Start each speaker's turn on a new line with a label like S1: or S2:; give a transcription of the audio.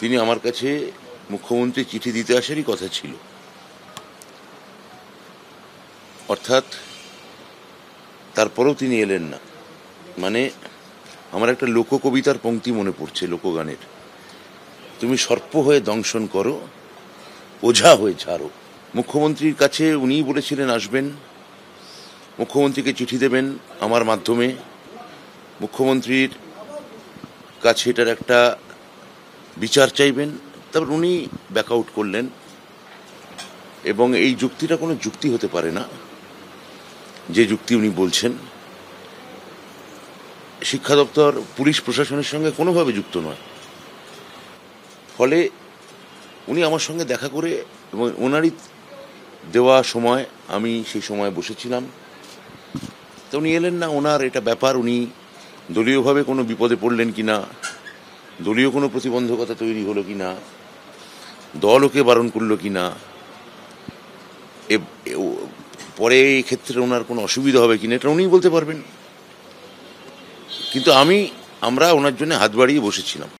S1: তিনি আমার কাছে মুখ্যমন্ত্রী চিঠি দিতে আসারই কথা ছিল, অর্থাৎ তারপরেও তিনি এলেন না। মানে আমার একটা লোককবিতার পংক্তি মনে পড়ছে, লোকগানের, তুমি সর্প হয়ে দংশন করো, ওঝা হয়ে ছাড়ো। মুখ্যমন্ত্রীর কাছে উনিই বলেছিলেন আসবেন, মুখ্যমন্ত্রীকে চিঠি দেবেন আমার মাধ্যমে, মুখ্যমন্ত্রীর কাছে এটার একটা বিচার চাইবেন। তারপর উনি ব্যাকআউট করলেন, এবং এই যুক্তিটা কোনো যুক্তি হতে পারে না যে যুক্তি উনি বলছেন। শিক্ষা দপ্তর পুলিশ প্রশাসনের সঙ্গে কোনোভাবে যুক্ত নয়। ফলে উনি আমার সঙ্গে দেখা করে, এবং ওনারই দেওয়া সময়, আমি সেই সময় বসেছিলাম, তো উনি এলেন না। ওনার এটা ব্যাপার, উনি দলীয়ভাবে কোনো বিপদে পড়লেন কিনা, দলীয় কোনো প্রতিবন্ধকতা তৈরি হলো কিনা, দল ওকে বারণ করলো কিনা, পরে এই ক্ষেত্রে ওনার কোনো অসুবিধা হবে কিনা, এটা উনিই বলতে পারবেন। কিন্তু আমরা ওনার জন্য হাত বাড়িয়ে বসেছিলাম।